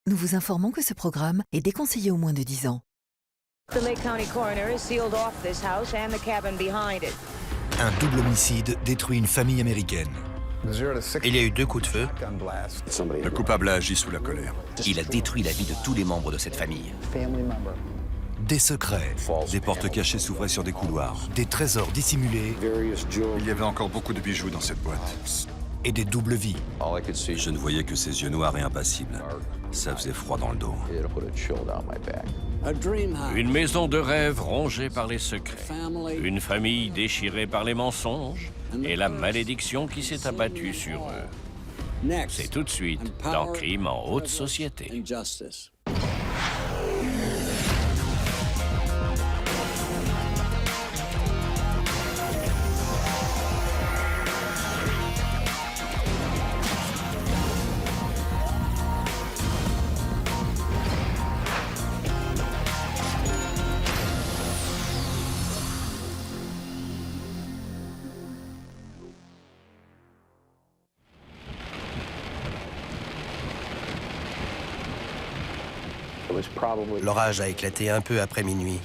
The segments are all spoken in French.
Nous vous informons que ce programme est déconseillé aux moins de 10 ans. The Lake County coroner has sealed off this house and the cabin behind it. Un double homicide détruit une famille américaine. Il y a eu 2 coups de feu. Le coupable a agi sous la colère. Il a détruit la vie de tous les membres de cette famille. Des secrets, Des portes cachées s'ouvraient sur des couloirs. des trésors dissimulés Il y avait encore beaucoup de bijoux dans cette boîte. et des doubles vies. Je ne voyais que ses yeux noirs et impassibles. Ça faisait froid dans le dos. Une maison de rêve rongée par les secrets, une famille déchirée par les mensonges et la malédiction qui s'est abattue sur eux. C'est tout de suite dans Crime en haute société. L'orage a éclaté un peu après minuit.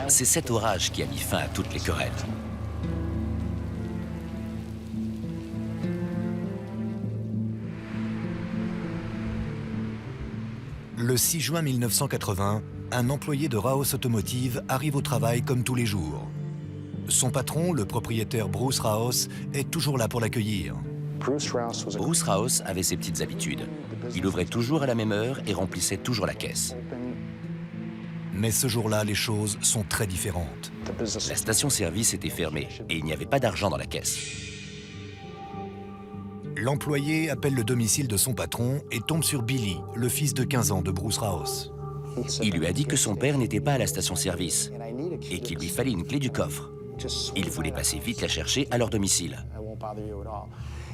C'est cet orage qui a mis fin à toutes les querelles. Le 6 juin 1980, un employé de Raos Automotive arrive au travail comme tous les jours. Son patron, le propriétaire Bruce Raos, est toujours là pour l'accueillir. Bruce Raos avait ses petites habitudes. Il ouvrait toujours à la même heure et remplissait toujours la caisse. Mais ce jour-là, les choses sont très différentes. La station-service était fermée et il n'y avait pas d'argent dans la caisse. L'employé appelle le domicile de son patron et tombe sur Billy, le fils de 15 ans de Bruce Raos. Il lui a dit que son père n'était pas à la station-service et qu'il lui fallait une clé du coffre. Il voulait passer vite la chercher à leur domicile.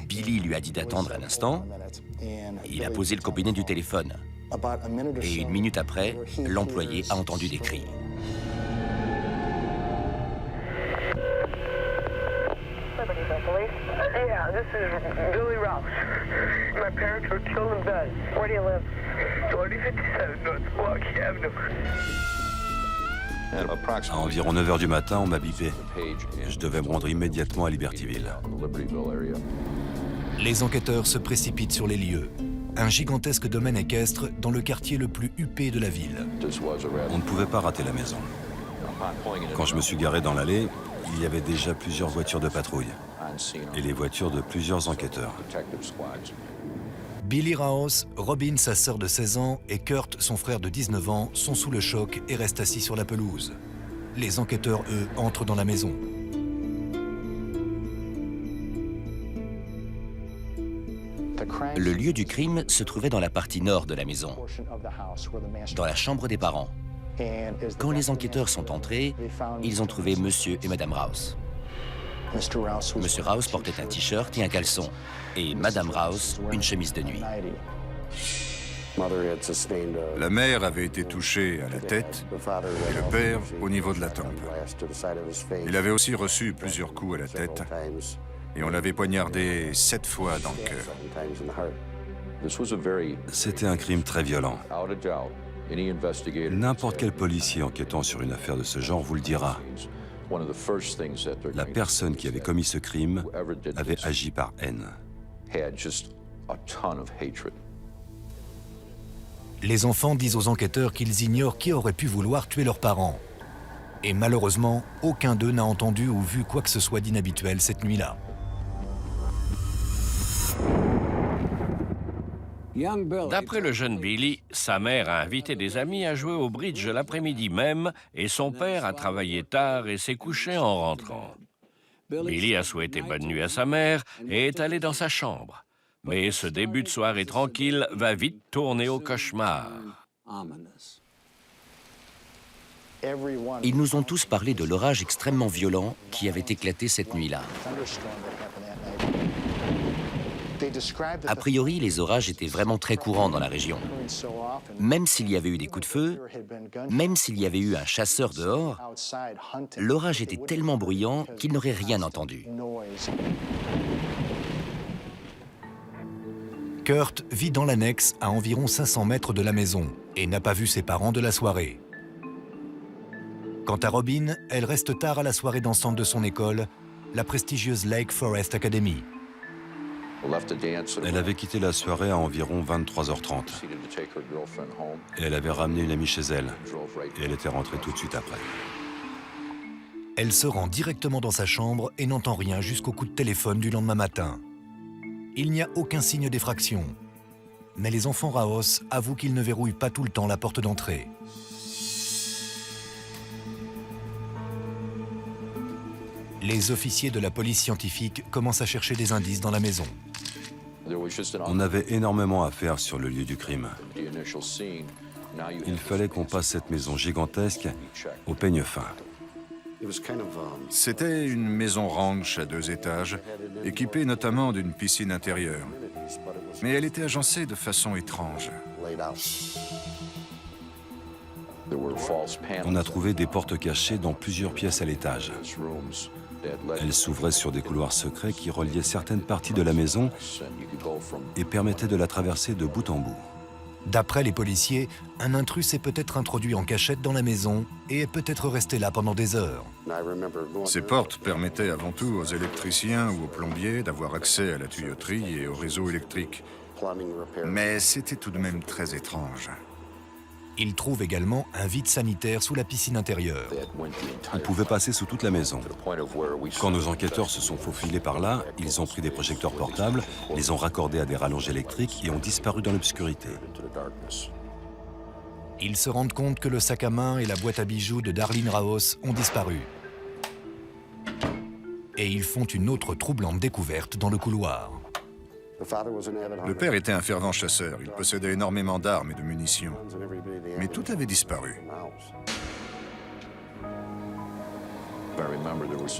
Billy lui a dit d'attendre un instant. Il a posé le combiné du téléphone. Et 1 minute après, l'employé a entendu des cris. Yeah, this is Billy Rouse. My parents were killed in bed. Where do you live? 2057 North Milwaukee Avenue. À environ 9 h du matin, on m'a bipé. Je devais me rendre immédiatement à Libertyville. Les enquêteurs se précipitent sur les lieux. Un gigantesque domaine équestre dans le quartier le plus huppé de la ville. On ne pouvait pas rater la maison. Quand je me suis garé dans l'allée, il y avait déjà plusieurs voitures de patrouille et les voitures de plusieurs enquêteurs. Billy Raos, Robin, sa sœur de 16 ans, et Kurt, son frère de 19 ans, sont sous le choc et restent assis sur la pelouse. Les enquêteurs, eux, entrent dans la maison. Le lieu du crime se trouvait dans la partie nord de la maison, dans la chambre des parents. Quand les enquêteurs sont entrés, ils ont trouvé Monsieur et Madame Rouse. Monsieur Rouse portait un t-shirt et un caleçon, et Madame Rouse une chemise de nuit. La mère avait été touchée à la tête et le père au niveau de la tempe. Il avait aussi reçu plusieurs coups à la tête et on l'avait poignardé 7 fois dans le cœur. C'était un crime très violent. N'importe quel policier enquêtant sur une affaire de ce genre vous le dira. La personne qui avait commis ce crime avait agi par haine. Les enfants disent aux enquêteurs qu'ils ignorent qui aurait pu vouloir tuer leurs parents. Et malheureusement, aucun d'eux n'a entendu ou vu quoi que ce soit d'inhabituel cette nuit-là. D'après le jeune Billy, sa mère a invité des amis à jouer au bridge l'après-midi même et son père a travaillé tard et s'est couché en rentrant. Billy a souhaité bonne nuit à sa mère et est allé dans sa chambre. Mais ce début de soirée tranquille va vite tourner au cauchemar. Ils nous ont tous parlé de l'orage extrêmement violent qui avait éclaté cette nuit-là. A priori, les orages étaient vraiment très courants dans la région. Même s'il y avait eu des coups de feu, même s'il y avait eu un chasseur dehors, l'orage était tellement bruyant qu'il n'aurait rien entendu. Kurt vit dans l'annexe à environ 500 mètres de la maison et n'a pas vu ses parents de la soirée. Quant à Robin, elle reste tard à la soirée dansante de son école, la prestigieuse Lake Forest Academy. Elle avait quitté la soirée à environ 23h30. Et elle avait ramené une amie chez elle. Et elle était rentrée tout de suite après. Elle se rend directement dans sa chambre et n'entend rien jusqu'au coup de téléphone du lendemain matin. Il n'y a aucun signe d'effraction. Mais les enfants Raos avouent qu'ils ne verrouillent pas tout le temps la porte d'entrée. Les officiers de la police scientifique commencent à chercher des indices dans la maison. On avait énormément à faire sur le lieu du crime. Il fallait qu'on passe cette maison gigantesque au peigne fin. C'était une maison ranch à 2 étages, équipée notamment d'une piscine intérieure. Mais elle était agencée de façon étrange. On a trouvé des portes cachées dans plusieurs pièces à l'étage. Elles s'ouvraient sur des couloirs secrets qui reliaient certaines parties de la maison et permettaient de la traverser de bout en bout. D'après les policiers, un intrus s'est peut-être introduit en cachette dans la maison et est peut-être resté là pendant des heures. Ces portes permettaient avant tout aux électriciens ou aux plombiers d'avoir accès à la tuyauterie et au réseau électrique. Mais c'était tout de même très étrange. Ils trouvent également un vide sanitaire sous la piscine intérieure. On pouvait passer sous toute la maison. Quand nos enquêteurs se sont faufilés par là, ils ont pris des projecteurs portables, les ont raccordés à des rallonges électriques et ont disparu dans l'obscurité. Ils se rendent compte que le sac à main et la boîte à bijoux de Darlene Raos ont disparu. Et ils font une autre troublante découverte dans le couloir. Le père était un fervent chasseur. Il possédait énormément d'armes et de munitions. Mais tout avait disparu.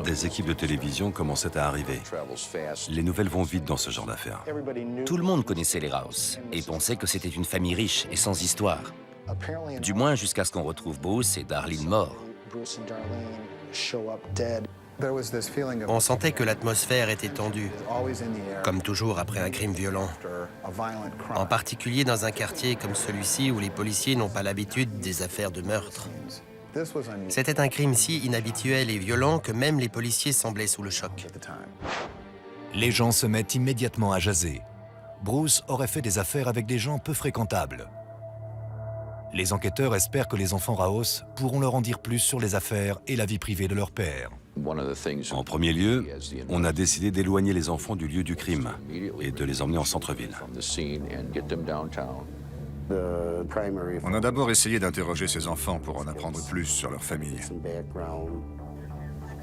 Des équipes de télévision commençaient à arriver. Les nouvelles vont vite dans ce genre d'affaires. Tout le monde connaissait les Raos et pensait que c'était une famille riche et sans histoire. Du moins jusqu'à ce qu'on retrouve Bruce et Darlene morts. On sentait que l'atmosphère était tendue, comme toujours après un crime violent. En particulier dans un quartier comme celui-ci où les policiers n'ont pas l'habitude des affaires de meurtre. C'était un crime si inhabituel et violent que même les policiers semblaient sous le choc. Les gens se mettent immédiatement à jaser. Bruce aurait fait des affaires avec des gens peu fréquentables. Les enquêteurs espèrent que les enfants Raos pourront leur en dire plus sur les affaires et la vie privée de leur père. En premier lieu, on a décidé d'éloigner les enfants du lieu du crime et de les emmener en centre-ville. On a d'abord essayé d'interroger ces enfants pour en apprendre plus sur leur famille.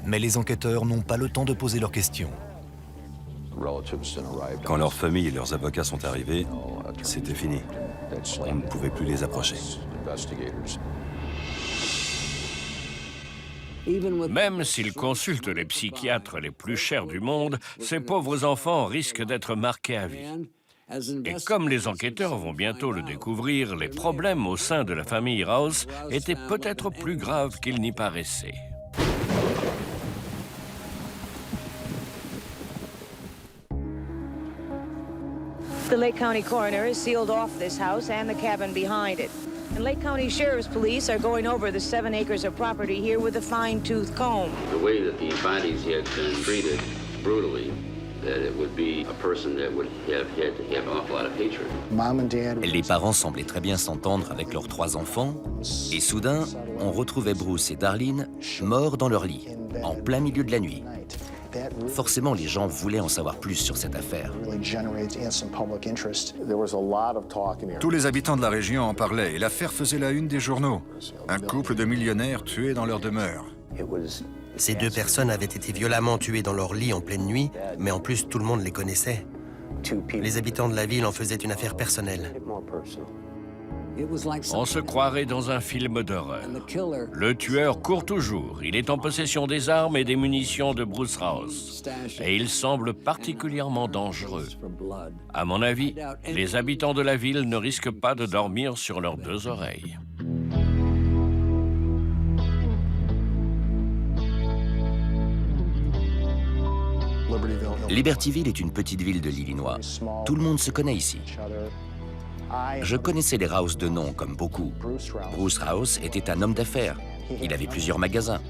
Mais les enquêteurs n'ont pas le temps de poser leurs questions. Quand leurs familles et leurs avocats sont arrivés, c'était fini. On ne pouvait plus les approcher. Même s'ils consultent les psychiatres les plus chers du monde, ces pauvres enfants risquent d'être marqués à vie. Et comme les enquêteurs vont bientôt le découvrir, les problèmes au sein de la famille Raos étaient peut-être plus graves qu'ils n'y paraissaient. The Lake County coroner has sealed off this house and the cabin behind it. And Lake County Sheriff's Police are going over the 7 acres of property here with a fine-tooth comb. The way that the bodies had been treated brutally, that it would be a person that would have had to have an awful lot of hatred. Les parents semblaient très bien s'entendre avec leurs 3 enfants, et soudain, on retrouvait Bruce et Darlene morts dans leur lit, en plein milieu de la nuit. Forcément, les gens voulaient en savoir plus sur cette affaire. Tous les habitants de la région en parlaient et l'affaire faisait la une des journaux. Un couple de millionnaires tués dans leur demeure. Ces 2 personnes avaient été violemment tuées dans leur lit en pleine nuit, mais en plus tout le monde les connaissait. Les habitants de la ville en faisaient une affaire personnelle. On se croirait dans un film d'horreur. Le tueur court toujours. Il est en possession des armes et des munitions de Bruce Raos. Et il semble particulièrement dangereux. À mon avis, les habitants de la ville ne risquent pas de dormir sur leurs 2 oreilles. Libertyville est une petite ville de l'Illinois. Tout le monde se connaît ici. Je connaissais les Rouse de nom, comme beaucoup. Bruce Rouse était un homme d'affaires. Il avait plusieurs magasins.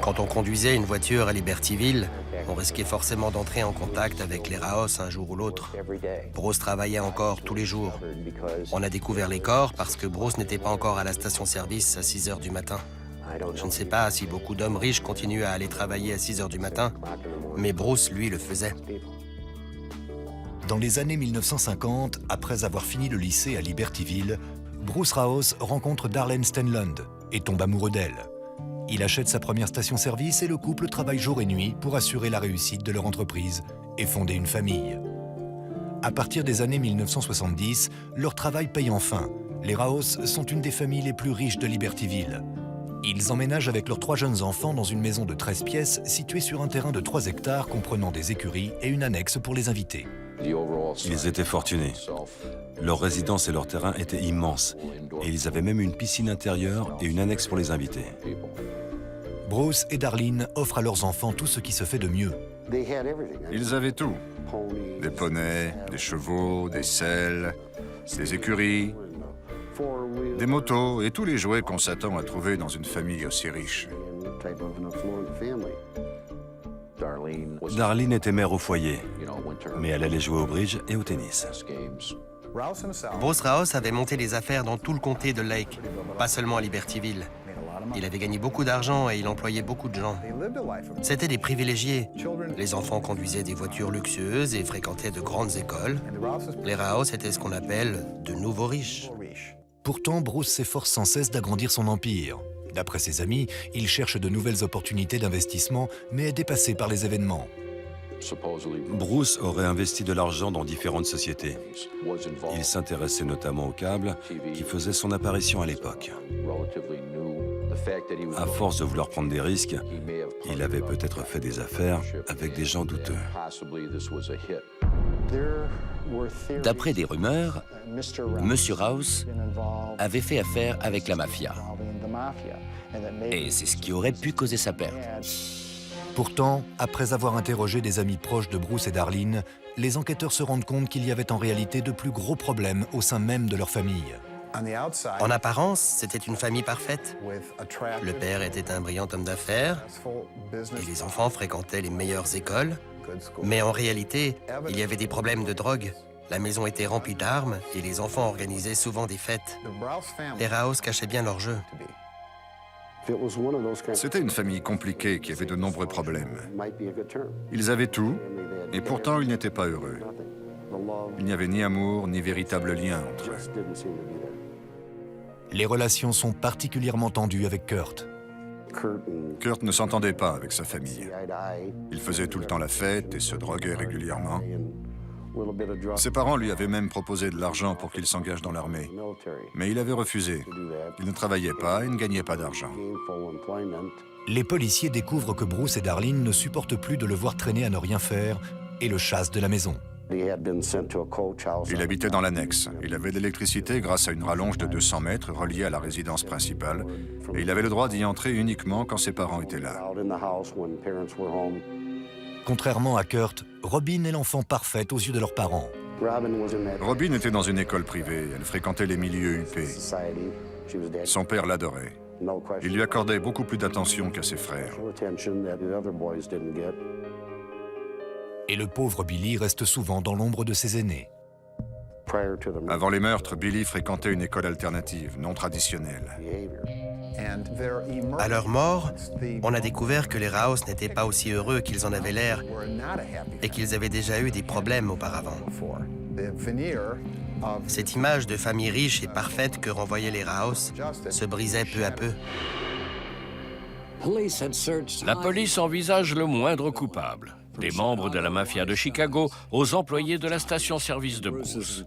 Quand on conduisait une voiture à Libertyville, on risquait forcément d'entrer en contact avec les Rouse un jour ou l'autre. Bruce travaillait encore tous les jours. On a découvert les corps parce que Bruce n'était pas encore à la station-service à 6 heures du matin. Je ne sais pas si beaucoup d'hommes riches continuent à aller travailler à 6 heures du matin, mais Bruce, lui, le faisait. Dans les années 1950, après avoir fini le lycée à Libertyville, Bruce Rouse rencontre Darlene Stenlund et tombe amoureux d'elle. Il achète sa première station-service et le couple travaille jour et nuit pour assurer la réussite de leur entreprise et fonder une famille. À partir des années 1970, leur travail paye enfin. Les Rouse sont une des familles les plus riches de Libertyville. Ils emménagent avec leurs 3 jeunes enfants dans une maison de 13 pièces située sur un terrain de 3 hectares comprenant des écuries et une annexe pour les invités. Ils étaient fortunés. Leur résidence et leur terrain étaient immenses. Et ils avaient même une piscine intérieure et une annexe pour les invités. Bruce et Darlene offrent à leurs enfants tout ce qui se fait de mieux. Ils avaient tout. Des poneys, des chevaux, des selles, des écuries, des motos et tous les jouets qu'on s'attend à trouver dans une famille aussi riche. Darlene était mère au foyer, mais elle allait jouer au bridge et au tennis. Bruce Rouse avait monté des affaires dans tout le comté de Lake, pas seulement à Libertyville. Il avait gagné beaucoup d'argent et il employait beaucoup de gens. C'était des privilégiés. Les enfants conduisaient des voitures luxueuses et fréquentaient de grandes écoles. Les Rouse étaient ce qu'on appelle de nouveaux riches. Pourtant, Bruce s'efforce sans cesse d'agrandir son empire. D'après ses amis, il cherche de nouvelles opportunités d'investissement, mais est dépassé par les événements. Bruce aurait investi de l'argent dans différentes sociétés. Il s'intéressait notamment au câble, qui faisait son apparition à l'époque. À force de vouloir prendre des risques, il avait peut-être fait des affaires avec des gens douteux. D'après des rumeurs, M. Rouse avait fait affaire avec la mafia. Et c'est ce qui aurait pu causer sa perte. Pourtant, après avoir interrogé des amis proches de Bruce et Darlene, les enquêteurs se rendent compte qu'il y avait en réalité de plus gros problèmes au sein même de leur famille. En apparence, c'était une famille parfaite. Le père était un brillant homme d'affaires et les enfants fréquentaient les meilleures écoles. Mais en réalité, il y avait des problèmes de drogue. La maison était remplie d'armes et les enfants organisaient souvent des fêtes. Les Rouse cachaient bien leur jeu. C'était une famille compliquée qui avait de nombreux problèmes. Ils avaient tout, et pourtant ils n'étaient pas heureux. Il n'y avait ni amour, ni véritable lien entre eux. Les relations sont particulièrement tendues avec Kurt. Kurt ne s'entendait pas avec sa famille. Il faisait tout le temps la fête et se droguait régulièrement. Ses parents lui avaient même proposé de l'argent pour qu'il s'engage dans l'armée. Mais il avait refusé. Il ne travaillait pas et ne gagnait pas d'argent. Les policiers découvrent que Bruce et Darlene ne supportent plus de le voir traîner à ne rien faire et le chassent de la maison. Il habitait dans l'annexe. Il avait de l'électricité grâce à une rallonge de 200 mètres reliée à la résidence principale. Et il avait le droit d'y entrer uniquement quand ses parents étaient là. Contrairement à Kurt, Robin est l'enfant parfaite aux yeux de leurs parents. Robin était dans une école privée. Elle fréquentait les milieux huppés. Son père l'adorait. Il lui accordait beaucoup plus d'attention qu'à ses frères. Et le pauvre Billy reste souvent dans l'ombre de ses aînés. Avant les meurtres, Billy fréquentait une école alternative, non traditionnelle. À leur mort, on a découvert que les Rouse n'étaient pas aussi heureux qu'ils en avaient l'air et qu'ils avaient déjà eu des problèmes auparavant. Cette image de famille riche et parfaite que renvoyaient les Rouse se brisait peu à peu. La police envisage le moindre coupable, des membres de la mafia de Chicago aux employés de la station-service de Bruce.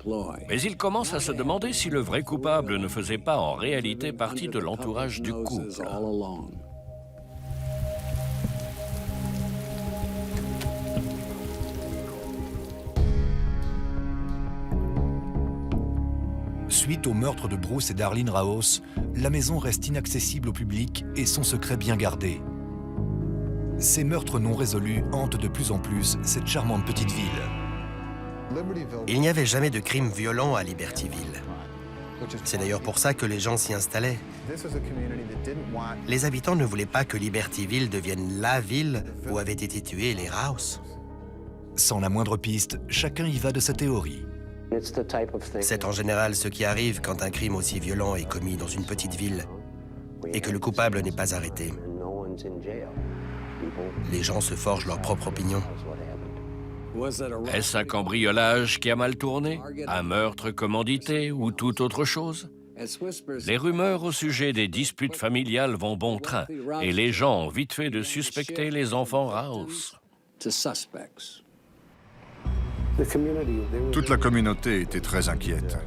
Mais ils commencent à se demander si le vrai coupable ne faisait pas en réalité partie de l'entourage du couple. Suite au meurtre de Bruce et Darlene Rouse, la maison reste inaccessible au public et son secret bien gardé. Ces meurtres non résolus hantent de plus en plus cette charmante petite ville. Il n'y avait jamais de crime violent à Libertyville. C'est d'ailleurs pour ça que les gens s'y installaient. Les habitants ne voulaient pas que Libertyville devienne la ville où avaient été tués les Rouse. Sans la moindre piste, chacun y va de sa théorie. C'est en général ce qui arrive quand un crime aussi violent est commis dans une petite ville et que le coupable n'est pas arrêté. Les gens se forgent leur propre opinion. Est-ce un cambriolage qui a mal tourné? Un meurtre commandité ou toute autre chose? Les rumeurs au sujet des disputes familiales vont bon train et les gens ont vite fait de suspecter les enfants Rouse. Toute la communauté était très inquiète.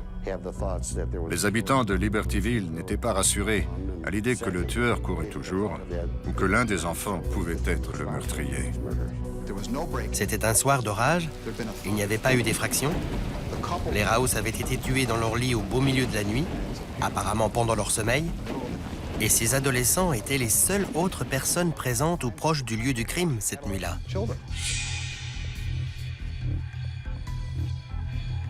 Les habitants de Libertyville n'étaient pas rassurés à l'idée que le tueur courait toujours ou que l'un des enfants pouvait être le meurtrier. C'était un soir d'orage. Il n'y avait pas eu d'effraction. Les Rouse avaient été tués dans leur lit au beau milieu de la nuit, apparemment pendant leur sommeil. Et ces adolescents étaient les seules autres personnes présentes ou proches du lieu du crime cette nuit-là.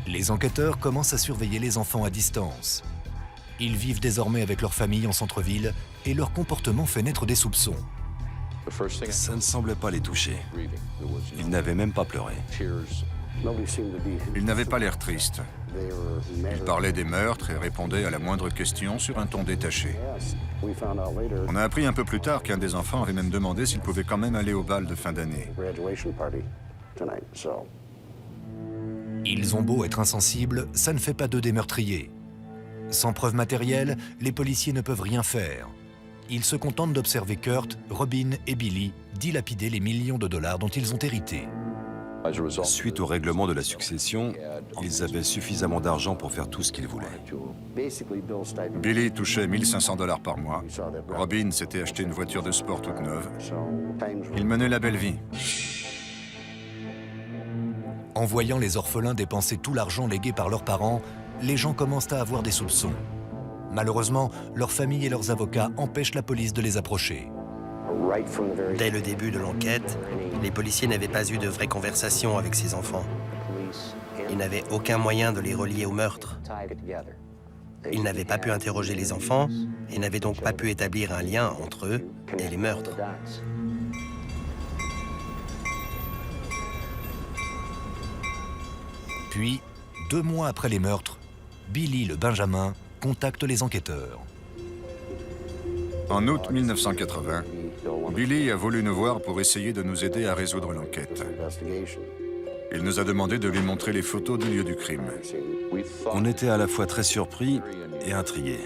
Les enquêteurs commencent à surveiller les enfants à distance. Ils vivent désormais avec leur famille en centre-ville et leur comportement fait naître des soupçons. Ça ne semblait pas les toucher. Ils n'avaient même pas pleuré. Ils n'avaient pas l'air tristes. Ils parlaient des meurtres et répondaient à la moindre question sur un ton détaché. On a appris un peu plus tard qu'un des enfants avait même demandé s'il pouvait quand même aller au bal de fin d'année. Ils ont beau être insensibles, ça ne fait pas d'eux des meurtriers. Sans preuve matérielle, les policiers ne peuvent rien faire. Ils se contentent d'observer Kurt, Robin et Billy dilapider les millions de dollars dont ils ont hérité. Suite au règlement de la succession, ils avaient suffisamment d'argent pour faire tout ce qu'ils voulaient. Billy touchait 1 500 $ par mois. Robin s'était acheté une voiture de sport toute neuve. Il menait la belle vie. En voyant les orphelins dépenser tout l'argent légué par leurs parents, les gens commencent à avoir des soupçons. Malheureusement, leurs familles et leurs avocats empêchent la police de les approcher. Dès le début de l'enquête, les policiers n'avaient pas eu de vraie conversation avec ces enfants. Ils n'avaient aucun moyen de les relier au meurtre. Ils n'avaient pas pu interroger les enfants et n'avaient donc pas pu établir un lien entre eux et les meurtres. Puis, 2 mois après les meurtres, Billy le Benjamin contacte les enquêteurs. En août 1980, Billy a voulu nous voir pour essayer de nous aider à résoudre l'enquête. Il nous a demandé de lui montrer les photos du lieu du crime. On était à la fois très surpris et intrigués.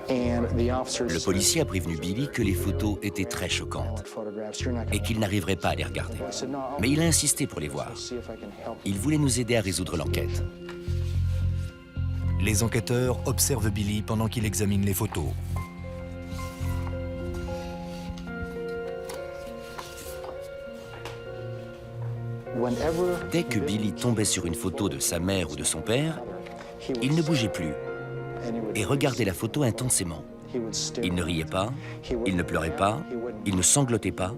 Le policier a prévenu Billy que les photos étaient très choquantes et qu'il n'arriverait pas à les regarder. Mais il a insisté pour les voir. Il voulait nous aider à résoudre l'enquête. Les enquêteurs observent Billy pendant qu'il examine les photos. Dès que Billy tombait sur une photo de sa mère ou de son père, il ne bougeait plus et regardait la photo intensément. Il ne riait pas, il ne pleurait pas, il ne sanglotait pas.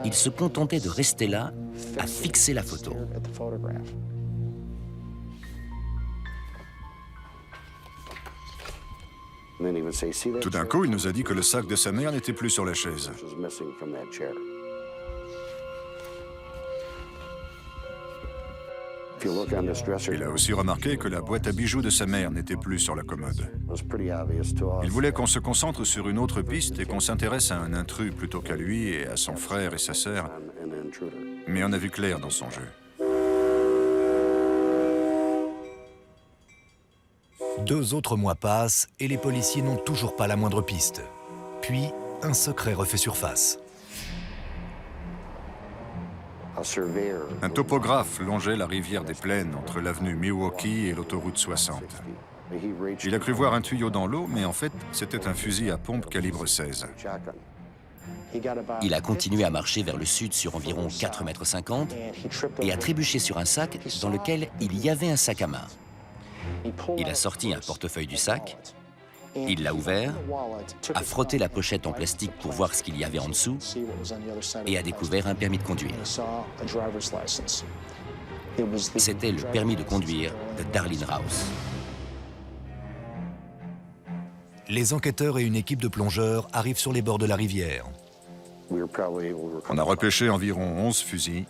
Il se contentait de rester là, à fixer la photo. Tout d'un coup, il nous a dit que le sac de sa mère n'était plus sur la chaise. Il a aussi remarqué que la boîte à bijoux de sa mère n'était plus sur la commode. Il voulait qu'on se concentre sur une autre piste et qu'on s'intéresse à un intrus plutôt qu'à lui et à son frère et sa sœur. Mais on a vu clair dans son jeu. 2 autres mois passent et les policiers n'ont toujours pas la moindre piste. Puis, un secret refait surface. Un topographe longeait la rivière des Plaines entre l'avenue Milwaukee et l'autoroute 60. Il a cru voir un tuyau dans l'eau, mais en fait, c'était un fusil à pompe calibre 16. Il a continué à marcher vers le sud sur environ 4,50 m et a trébuché sur un sac dans lequel il y avait un sac à main. Il a sorti un portefeuille du sac Il l'a ouvert, a frotté la pochette en plastique pour voir ce qu'il y avait en dessous et a découvert un permis de conduire. C'était le permis de conduire de Darlene Rouse. Les enquêteurs et une équipe de plongeurs arrivent sur les bords de la rivière. On a repêché environ 11 fusils,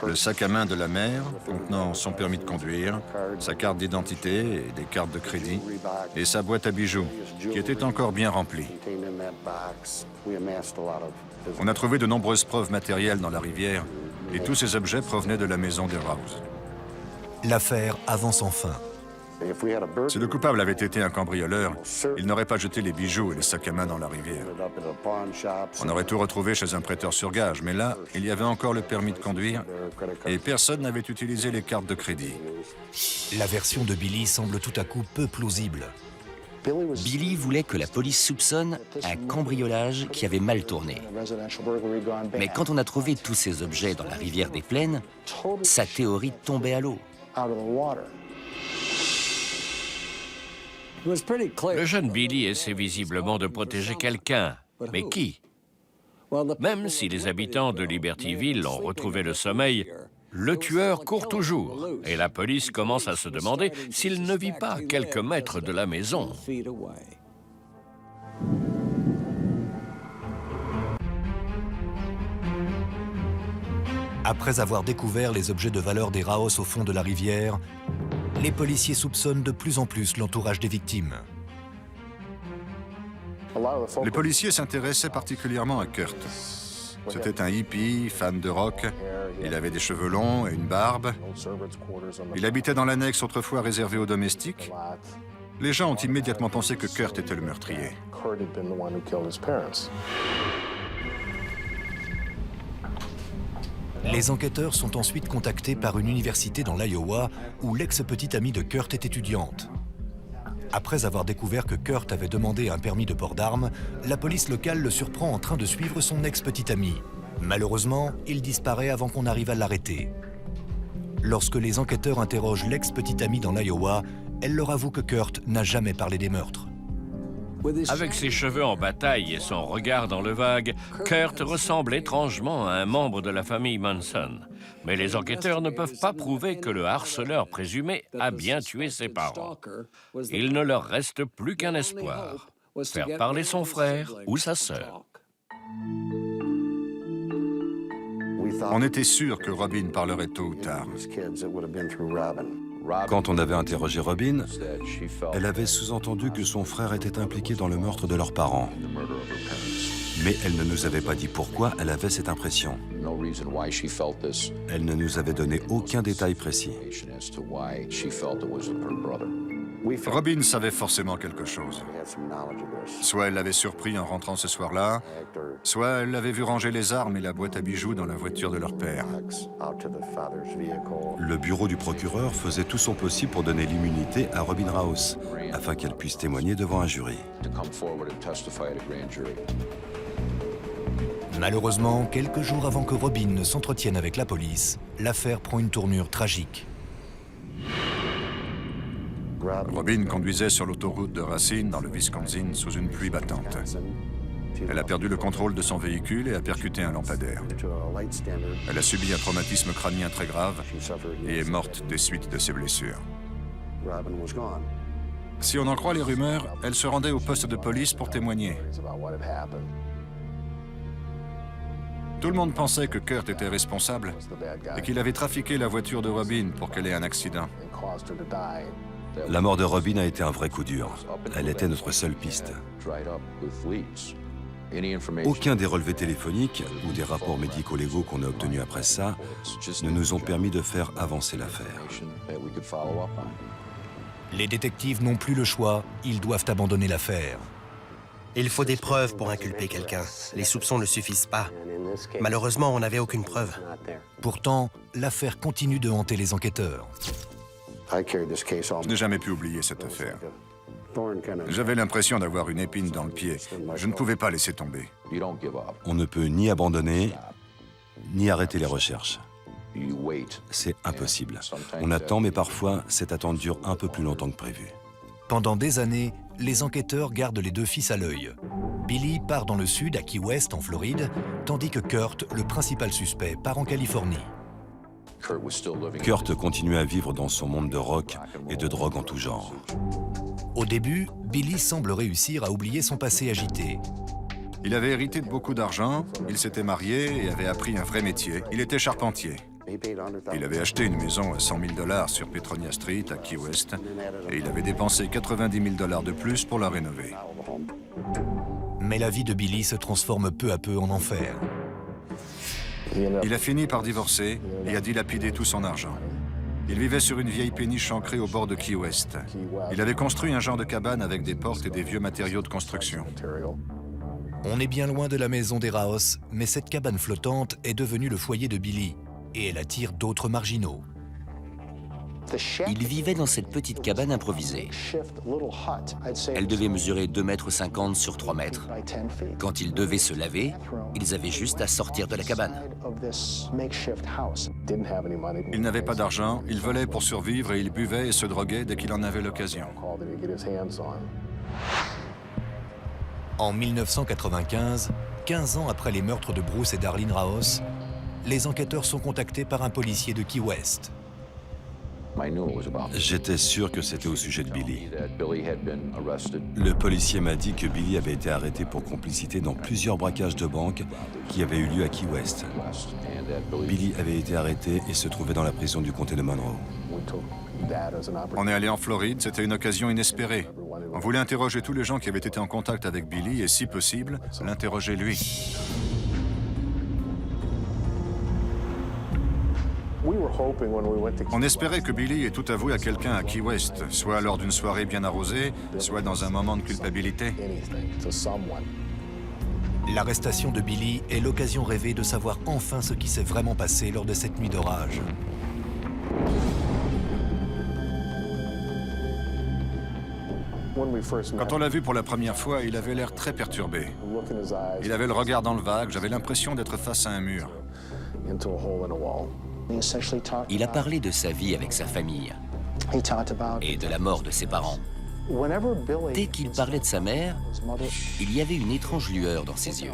le sac à main de la mère contenant son permis de conduire, sa carte d'identité et des cartes de crédit, et sa boîte à bijoux, qui était encore bien remplie. On a trouvé de nombreuses preuves matérielles dans la rivière, et tous ces objets provenaient de la maison des Rouse. L'affaire avance enfin. Si le coupable avait été un cambrioleur, il n'aurait pas jeté les bijoux et les sacs à main dans la rivière. On aurait tout retrouvé chez un prêteur sur gage, mais là, il y avait encore le permis de conduire et personne n'avait utilisé les cartes de crédit. La version de Billy semble tout à coup peu plausible. Billy voulait que la police soupçonne un cambriolage qui avait mal tourné. Mais quand on a trouvé tous ces objets dans la rivière des Plaines, sa théorie tombait à l'eau. Le jeune Billy essaie visiblement de protéger quelqu'un. Mais qui? Même si les habitants de Libertyville ont retrouvé le sommeil, le tueur court toujours. Et la police commence à se demander s'il ne vit pas à quelques mètres de la maison. Après avoir découvert les objets de valeur des Rouse au fond de la rivière, les policiers soupçonnent de plus en plus l'entourage des victimes. Les policiers s'intéressaient particulièrement à Kurt. C'était un hippie, fan de rock. Il avait des cheveux longs et une barbe. Il habitait dans l'annexe autrefois réservée aux domestiques. Les gens ont immédiatement pensé que Kurt était le meurtrier. Les enquêteurs sont ensuite contactés par une université dans l'Iowa où l'ex-petite amie de Kurt est étudiante. Après avoir découvert que Kurt avait demandé un permis de port d'armes, la police locale le surprend en train de suivre son ex-petite amie. Malheureusement, il disparaît avant qu'on arrive à l'arrêter. Lorsque les enquêteurs interrogent l'ex-petite amie dans l'Iowa, elle leur avoue que Kurt n'a jamais parlé des meurtres. Avec ses cheveux en bataille et son regard dans le vague, Kurt ressemble étrangement à un membre de la famille Manson. Mais les enquêteurs ne peuvent pas prouver que le harceleur présumé a bien tué ses parents. Il ne leur reste plus qu'un espoir, faire parler son frère ou sa sœur. On était sûr que Robin parlerait tôt ou tard. Quand on avait interrogé Robin, elle avait sous-entendu que son frère était impliqué dans le meurtre de leurs parents. Mais elle ne nous avait pas dit pourquoi elle avait cette impression. Elle ne nous avait donné aucun détail précis. Robin savait forcément quelque chose. Soit elle l'avait surpris en rentrant ce soir-là, soit elle l'avait vu ranger les armes et la boîte à bijoux dans la voiture de leur père. Le bureau du procureur faisait tout son possible pour donner l'immunité à Robin Rouse, afin qu'elle puisse témoigner devant un jury. Malheureusement, quelques jours avant que Robin ne s'entretienne avec la police, l'affaire prend une tournure tragique. Robin conduisait sur l'autoroute de Racine, dans le Wisconsin, sous une pluie battante. Elle a perdu le contrôle de son véhicule et a percuté un lampadaire. Elle a subi un traumatisme crânien très grave et est morte des suites de ses blessures. Si on en croit les rumeurs, elle se rendait au poste de police pour témoigner. Tout le monde pensait que Kurt était responsable et qu'il avait trafiqué la voiture de Robin pour qu'elle ait un accident. La mort de Robin a été un vrai coup dur. Elle était notre seule piste. Aucun des relevés téléphoniques ou des rapports médico-légaux qu'on a obtenus après ça ne nous ont permis de faire avancer l'affaire. Les détectives n'ont plus le choix, ils doivent abandonner l'affaire. Il faut des preuves pour inculper quelqu'un. Les soupçons ne suffisent pas. Malheureusement, on n'avait aucune preuve. Pourtant, l'affaire continue de hanter les enquêteurs. Je n'ai jamais pu oublier cette affaire. J'avais l'impression d'avoir une épine dans le pied. Je ne pouvais pas laisser tomber. On ne peut ni abandonner, ni arrêter les recherches. C'est impossible. On attend, mais parfois, cette attente dure un peu plus longtemps que prévu. Pendant des années, les enquêteurs gardent les deux fils à l'œil. Billy part dans le sud, à Key West, en Floride, tandis que Kurt, le principal suspect, part en Californie. Kurt continuait à vivre dans son monde de rock et de drogue en tout genre. Au début, Billy semble réussir à oublier son passé agité. Il avait hérité de beaucoup d'argent, il s'était marié et avait appris un vrai métier. Il était charpentier. Il avait acheté une maison à 100 000 $ sur Petronia Street, à Key West, et il avait dépensé 90 000 $ de plus pour la rénover. Mais la vie de Billy se transforme peu à peu en enfer. Il a fini par divorcer et a dilapidé tout son argent. Il vivait sur une vieille péniche ancrée au bord de Key West. Il avait construit un genre de cabane avec des portes et des vieux matériaux de construction. On est bien loin de la maison des Raos, mais cette cabane flottante est devenue le foyer de Billy, et elle attire d'autres marginaux. Il vivait dans cette petite cabane improvisée. Elle devait mesurer 2,50 m sur 3 mètres. Quand ils devaient se laver, ils avaient juste à sortir de la cabane. Il n'avait pas d'argent, il volait pour survivre et il buvait et se droguait dès qu'il en avait l'occasion. En 1995, 15 ans après les meurtres de Bruce et Darlene Raos, les enquêteurs sont contactés par un policier de Key West. J'étais sûr que c'était au sujet de Billy. Le policier m'a dit que Billy avait été arrêté pour complicité dans plusieurs braquages de banques qui avaient eu lieu à Key West. Billy avait été arrêté et se trouvait dans la prison du comté de Monroe. On est allé en Floride, c'était une occasion inespérée. On voulait interroger tous les gens qui avaient été en contact avec Billy et, si possible, l'interroger lui. On espérait que Billy ait tout avoué à quelqu'un à Key West, soit lors d'une soirée bien arrosée, soit dans un moment de culpabilité. L'arrestation de Billy est l'occasion rêvée de savoir enfin ce qui s'est vraiment passé lors de cette nuit d'orage. Quand on l'a vu pour la première fois, il avait l'air très perturbé. Il avait le regard dans le vague, j'avais l'impression d'être face à un mur. Il a parlé de sa vie avec sa famille et de la mort de ses parents. Dès qu'il parlait de sa mère, il y avait une étrange lueur dans ses yeux.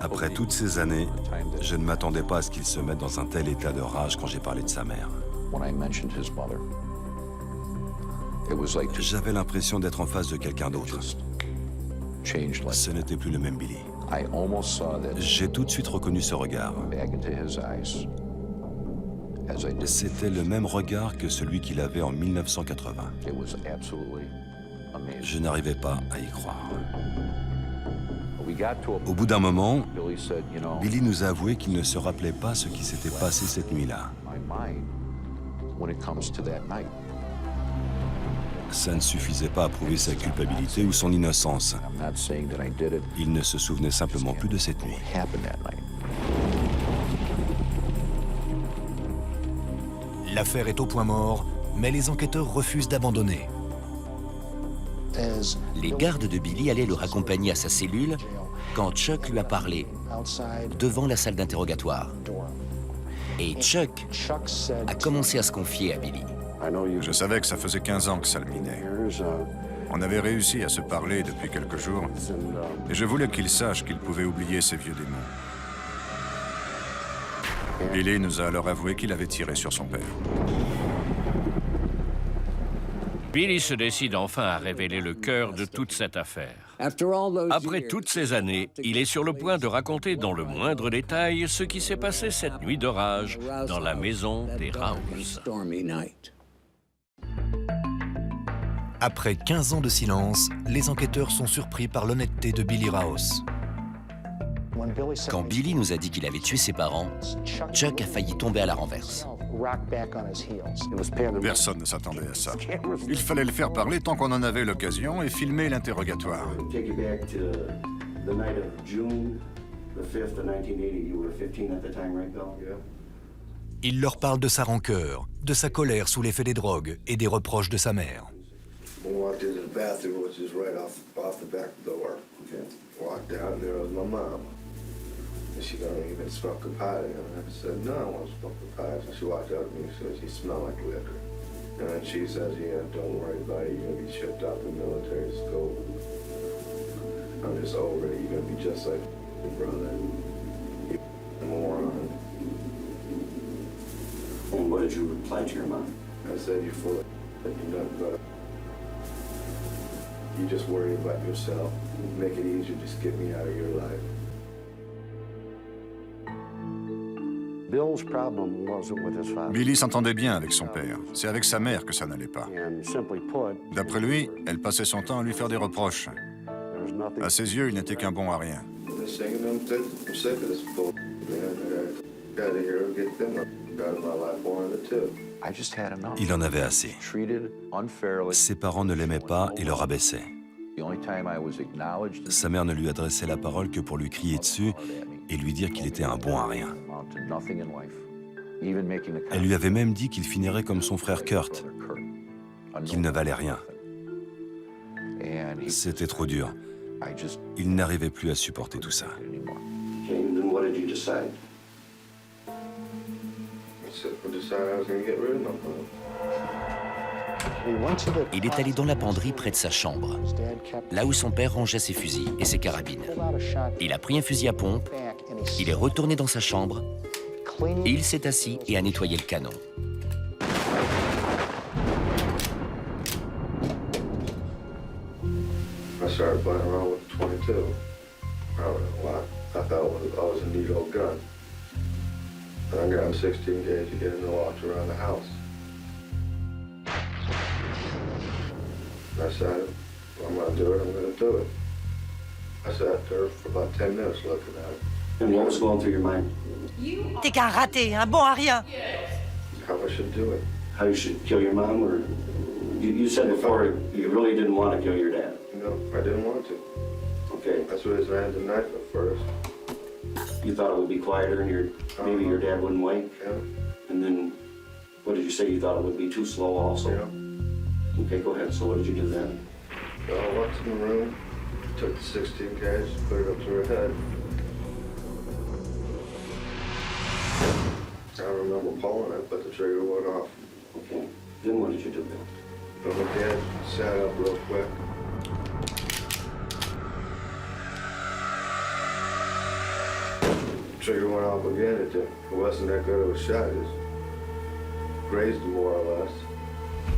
Après toutes ces années, je ne m'attendais pas à ce qu'il se mette dans un tel état de rage quand j'ai parlé de sa mère. J'avais l'impression d'être en face de quelqu'un d'autre. Ce n'était plus le même Billy. J'ai tout de suite reconnu ce regard. C'était le même regard que celui qu'il avait en 1980. Je n'arrivais pas à y croire. Au bout d'un moment, Billy nous a avoué qu'il ne se rappelait pas ce qui s'était passé cette nuit-là. Ça ne suffisait pas à prouver sa culpabilité ou son innocence. Il ne se souvenait simplement plus de cette nuit. L'affaire est au point mort, mais les enquêteurs refusent d'abandonner. Les gardes de Billy allaient le raccompagner à sa cellule quand Chuck lui a parlé, devant la salle d'interrogatoire. Et Chuck a commencé à se confier à Billy. Je savais que ça faisait 15 ans que ça le minait. On avait réussi à se parler depuis quelques jours, et je voulais qu'il sache qu'il pouvait oublier ses vieux démons. Billy nous a alors avoué qu'il avait tiré sur son père. Billy se décide enfin à révéler le cœur de toute cette affaire. Après toutes ces années, il est sur le point de raconter dans le moindre détail ce qui s'est passé cette nuit d'orage dans la maison des Raos. Après 15 ans de silence, les enquêteurs sont surpris par l'honnêteté de Billy Raos. Quand Billy nous a dit qu'il avait tué ses parents, Chuck a failli tomber à la renverse. Personne ne s'attendait à ça. Il fallait le faire parler tant qu'on en avait l'occasion et filmer l'interrogatoire. Il leur parle de sa rancœur, de sa colère sous l'effet des drogues et des reproches de sa mère. She got even smoking pot, and I said, no, I want to smoke the pot. So she walked up to me and said, you smell like liquor. And then she says, yeah, don't worry about it. You're going to be shipped out to military school. I'm just over it. You're going to be just like your brother. You moron. And what did you reply to your mom? I said, you're full of you're not good. You just worry about yourself. Make it easier. Just get me out of your life. Billy s'entendait bien avec son père. C'est avec sa mère que ça n'allait pas. D'après lui, elle passait son temps à lui faire des reproches. À ses yeux, il n'était qu'un bon à rien. Il en avait assez. Ses parents ne l'aimaient pas et le rabaissaient. Sa mère ne lui adressait la parole que pour lui crier dessus et lui dire qu'il était un bon à rien. Elle lui avait même dit qu'il finirait comme son frère Kurt, qu'il ne valait rien. C'était trop dur. Il n'arrivait plus à supporter tout ça. Il est allé dans la penderie près de sa chambre, là où son père rangeait ses fusils et ses carabines. Il a pris un fusil à pompe, il est retourné dans sa chambre, et il s'est assis et a nettoyé le canon. I started playing around with the 22. I don't know why. I thought it was a neat old gun. And I got a 16 gauge to get in and walked around the house. And I said, well, I'm going to do it, I'm going to do it. I sat there for about 10 minutes looking at it. And what was going through your mind? T'es qu'un raté, un bon à rien. How I should do it. How you should kill your mom, or you said before you really didn't want to kill your dad. No, I didn't want to. Okay. That's what his ran the knife at first. You thought it would be quieter and maybe your dad wouldn't wake? Yeah. And then, what did you say? You thought it would be too slow also? Yeah. Okay, go ahead. So what did you do then? So I walked in the room, took the 16 gauge, put it up to her head. I remember pulling it, but the trigger went off. Okay. Then what did you do then? And my dad sat up real quick. Trigger went off again. It wasn't that good of a shot. It just grazed him more or less.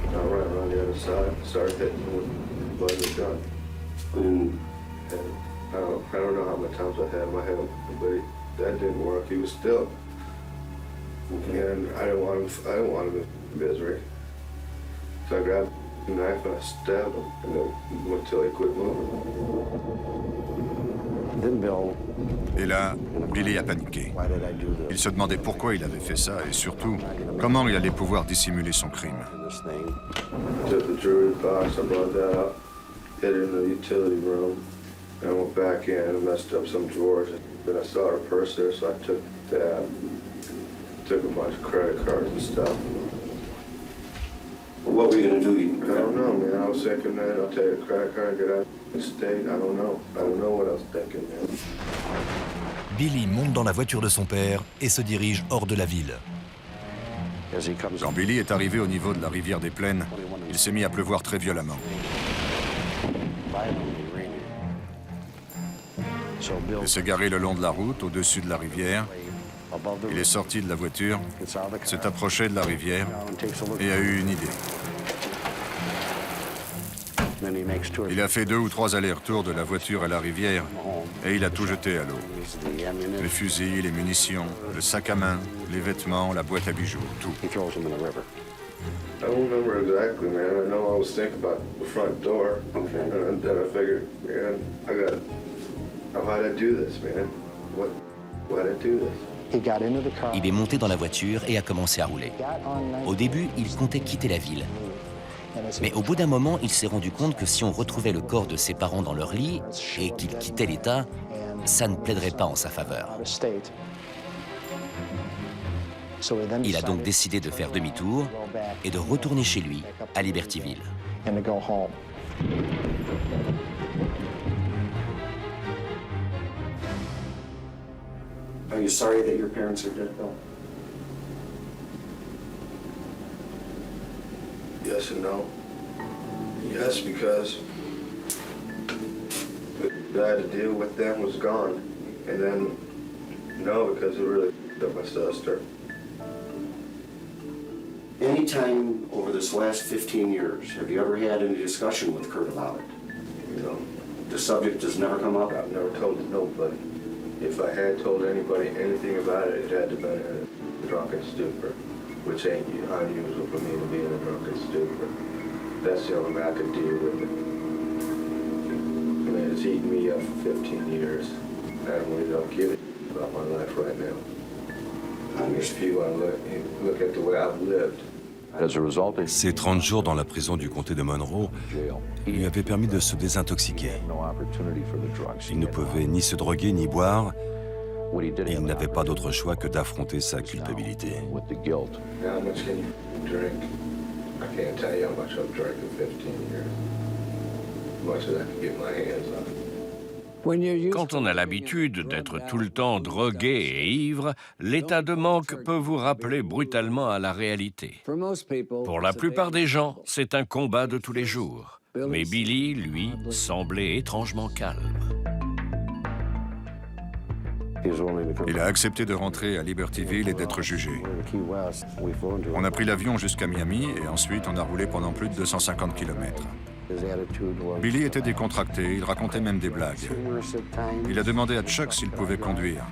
I ran around the other side, started hitting him with the butt of the gun. And I don't know how many times I had my head, but that didn't work. He was still. And I didn't want him in misery. So I grabbed the knife and I stabbed him, and then until he quit moving. Et là, Billy a paniqué. Il se demandait pourquoi il avait fait ça et surtout, comment il allait pouvoir dissimuler son crime. I took the jewelry box, I brought that up, hid it in the utility room, and I went back in and messed up some drawers. Then I saw her purse there, so I took that, took a bunch of credit cards and stuff. What were you going to do? I don't know, man. I was thinking, man, I'll take a credit card and get out of the state. I don't know. I don't know what I was thinking, man. Billy monte dans la voiture de son père et se dirige hors de la ville. Quand Billy est arrivé au niveau de la rivière des Plaines, il s'est mis à pleuvoir très violemment. Il s'est garé le long de la route, au-dessus de la rivière. Il est sorti de la voiture, s'est approché de la rivière et a eu une idée. Il a fait 2 ou 3 allers-retours de la voiture à la rivière et il a tout jeté à l'eau. Les fusils, les munitions, le sac à main, les vêtements, la boîte à bijoux, tout. I don't remember exactly, man. I know I was thinking about the front door, and then I figured, man, how'd I do this, man? Why'd I do this? Il est monté dans la voiture et a commencé à rouler. Au début, il comptait quitter la ville. Mais au bout d'un moment, il s'est rendu compte que si on retrouvait le corps de ses parents dans leur lit et qu'il quittait l'État, ça ne plaiderait pas en sa faveur. Il a donc décidé de faire demi-tour et de retourner chez lui, à Libertyville. Are you sorry that your parents are dead, Bill? Yes and no. Yes, because the I had to deal with them was gone. And then no, because it really up my sister. Any time over this last 15 years, have you ever had any discussion with Kurt about it? You know, The subject has never come up? I've never told nobody. If I had told anybody anything about it, it had to be a drunken stupor, which ain't unusual for me to be in a drunken stupor. That's the only way I could deal with it. I mean, it's eaten me up for 15 years. I really don't give a about my life right now. If you want to look at the way I've lived. Ces 30 jours dans la prison du comté de Monroe lui avaient permis de se désintoxiquer. Il ne pouvait ni se droguer ni boire. Il n'avait pas d'autre choix que d'affronter sa culpabilité. How much can you drink? I can't tell you how much I've drank in 15 years. As much as I can get my hands on. Quand on a l'habitude d'être tout le temps drogué et ivre, l'état de manque peut vous rappeler brutalement à la réalité. Pour la plupart des gens, c'est un combat de tous les jours. Mais Billy, lui, semblait étrangement calme. Il a accepté de rentrer à Libertyville et d'être jugé. On a pris l'avion jusqu'à Miami et ensuite on a roulé pendant plus de 250 km. Billy était décontracté, il racontait même des blagues. Il a demandé à Chuck s'il pouvait conduire.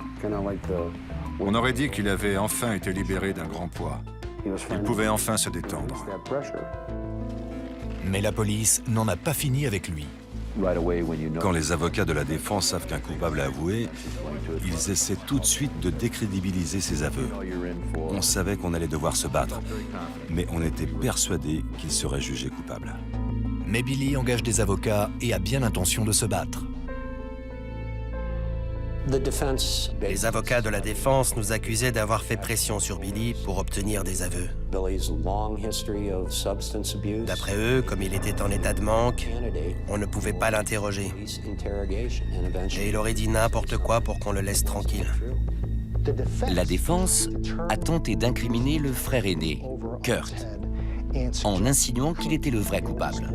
On aurait dit qu'il avait enfin été libéré d'un grand poids. Il pouvait enfin se détendre. Mais la police n'en a pas fini avec lui. Quand les avocats de la défense savent qu'un coupable a avoué, ils essaient tout de suite de décrédibiliser ses aveux. On savait qu'on allait devoir se battre, mais on était persuadé qu'il serait jugé coupable. Mais Billy engage des avocats et a bien l'intention de se battre. Les avocats de la défense nous accusaient d'avoir fait pression sur Billy pour obtenir des aveux. D'après eux, comme il était en état de manque, on ne pouvait pas l'interroger. Et il aurait dit n'importe quoi pour qu'on le laisse tranquille. La défense a tenté d'incriminer le frère aîné, Kurt, en insinuant qu'il était le vrai coupable.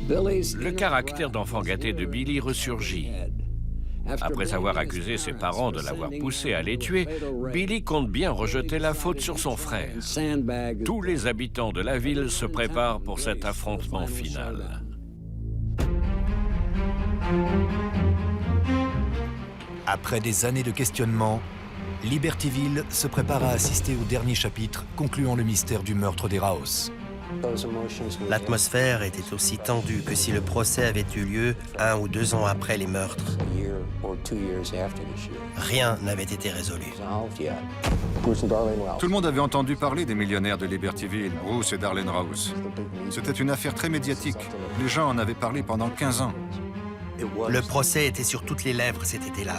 Le caractère d'enfant gâté de Billy ressurgit. Après avoir accusé ses parents de l'avoir poussé à les tuer, Billy compte bien rejeter la faute sur son frère. Tous les habitants de la ville se préparent pour cet affrontement final. Après des années de questionnement, Libertyville se prépare à assister au dernier chapitre concluant le mystère du meurtre des Raos. L'atmosphère était aussi tendue que si le procès avait eu lieu 1 ou 2 ans après les meurtres. Rien n'avait été résolu. Tout le monde avait entendu parler des millionnaires de Libertyville, Bruce et Darlene Raos. C'était une affaire très médiatique. Les gens en avaient parlé pendant 15 ans. Le procès était sur toutes les lèvres cet été-là.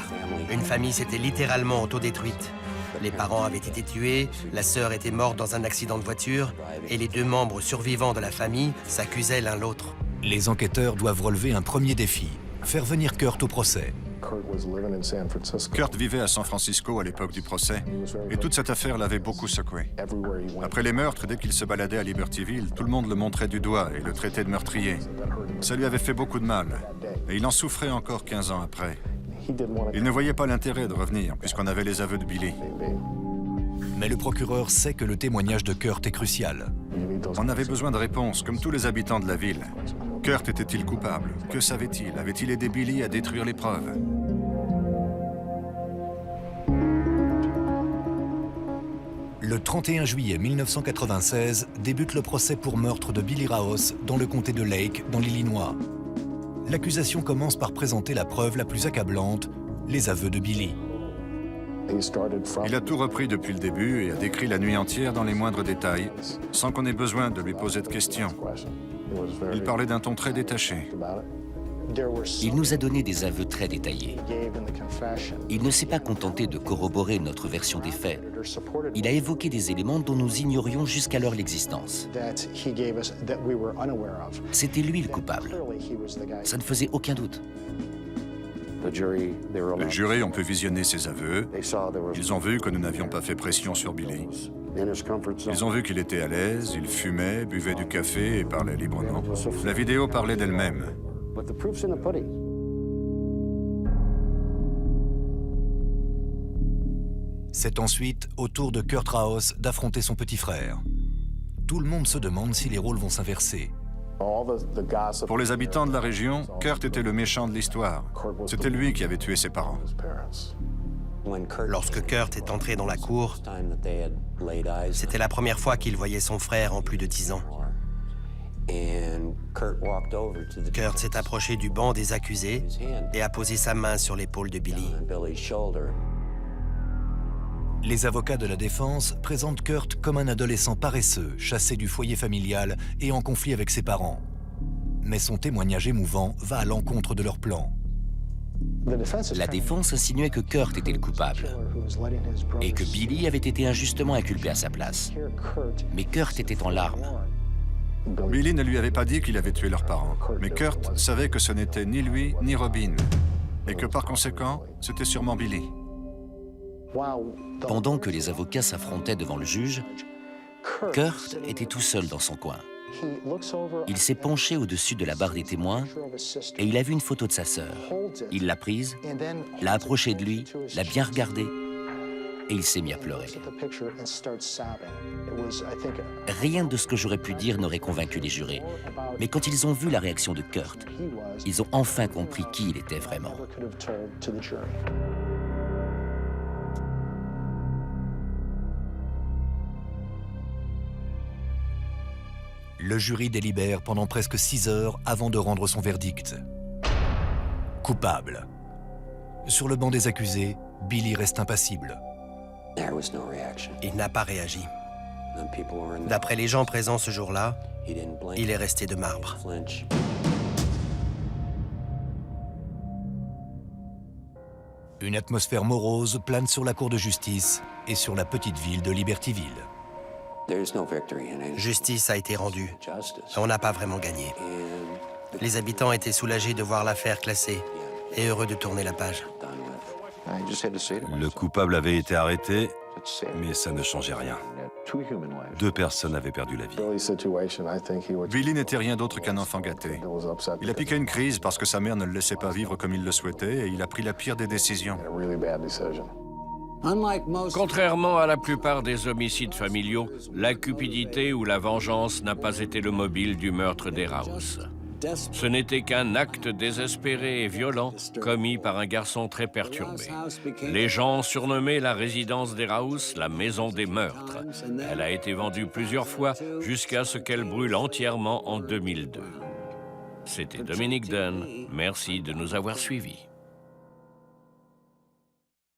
Une famille s'était littéralement autodétruite. Les parents avaient été tués, la sœur était morte dans un accident de voiture et les 2 membres survivants de la famille s'accusaient l'un l'autre. Les enquêteurs doivent relever un premier défi, faire venir Kurt au procès. Kurt vivait à San Francisco à l'époque du procès et toute cette affaire l'avait beaucoup secoué. Après les meurtres, dès qu'il se baladait à Libertyville, tout le monde le montrait du doigt et le traitait de meurtrier. Ça lui avait fait beaucoup de mal et il en souffrait encore 15 ans après. Il ne voyait pas l'intérêt de revenir puisqu'on avait les aveux de Billy. Mais le procureur sait que le témoignage de Kurt est crucial. On avait besoin de réponses, comme tous les habitants de la ville. Kurt était-il coupable? Que savait-il? Avait-il aidé Billy à détruire les preuves? Le 31 juillet 1996 débute le procès pour meurtre de Billy Raos dans le comté de Lake, dans l'Illinois. L'accusation commence par présenter la preuve la plus accablante, les aveux de Billy. Il a tout repris depuis le début et a décrit la nuit entière dans les moindres détails, sans qu'on ait besoin de lui poser de questions. Il parlait d'un ton très détaché. Il nous a donné des aveux très détaillés. Il ne s'est pas contenté de corroborer notre version des faits. Il a évoqué des éléments dont nous ignorions jusqu'alors l'existence. C'était lui le coupable. Ça ne faisait aucun doute. Les jurés ont pu visionner ses aveux. Ils ont vu que nous n'avions pas fait pression sur Billy. Ils ont vu qu'il était à l'aise, il fumait, buvait du café et parlait librement. La vidéo parlait d'elle-même. C'est ensuite au tour de Kurt Raos d'affronter son petit frère. Tout le monde se demande si les rôles vont s'inverser. Pour les habitants de la région, Kurt était le méchant de l'histoire. C'était lui qui avait tué ses parents. Lorsque Kurt est entré dans la cour, c'était la première fois qu'il voyait son frère en plus de 10 ans. Kurt s'est approché du banc des accusés et a posé sa main sur l'épaule de Billy. Les avocats de la défense présentent Kurt comme un adolescent paresseux, chassé du foyer familial et en conflit avec ses parents. Mais son témoignage émouvant va à l'encontre de leur plan. La défense insinuait que Kurt était le coupable et que Billy avait été injustement inculpé à sa place. Mais Kurt était en larmes. Billy ne lui avait pas dit qu'il avait tué leurs parents, mais Kurt savait que ce n'était ni lui ni Robin, et que par conséquent, c'était sûrement Billy. Pendant que les avocats s'affrontaient devant le juge, Kurt était tout seul dans son coin. Il s'est penché au-dessus de la barre des témoins et il a vu une photo de sa sœur. Il l'a prise, l'a approchée de lui, l'a bien regardée et il s'est mis à pleurer. Rien de ce que j'aurais pu dire n'aurait convaincu les jurés. Mais quand ils ont vu la réaction de Kurt, ils ont enfin compris qui il était vraiment. Le jury délibère pendant presque 6 heures avant de rendre son verdict. Coupable. Sur le banc des accusés, Billy reste impassible. Il n'a pas réagi. D'après les gens présents ce jour-là, il est resté de marbre. Une atmosphère morose plane sur la cour de justice et sur la petite ville de Libertyville. Justice a été rendue. On n'a pas vraiment gagné. Les habitants étaient soulagés de voir l'affaire classée et heureux de tourner la page. Le coupable avait été arrêté, mais ça ne changeait rien. 2 personnes avaient perdu la vie. Billy n'était rien d'autre qu'un enfant gâté. Il a piqué une crise parce que sa mère ne le laissait pas vivre comme il le souhaitait et il a pris la pire des décisions. Contrairement à la plupart des homicides familiaux, la cupidité ou la vengeance n'a pas été le mobile du meurtre des Raos. Ce n'était qu'un acte désespéré et violent commis par un garçon très perturbé. Les gens ont surnommé la résidence des Raos la maison des meurtres. Elle a été vendue plusieurs fois jusqu'à ce qu'elle brûle entièrement en 2002. C'était Dominique Dunn. Merci de nous avoir suivis.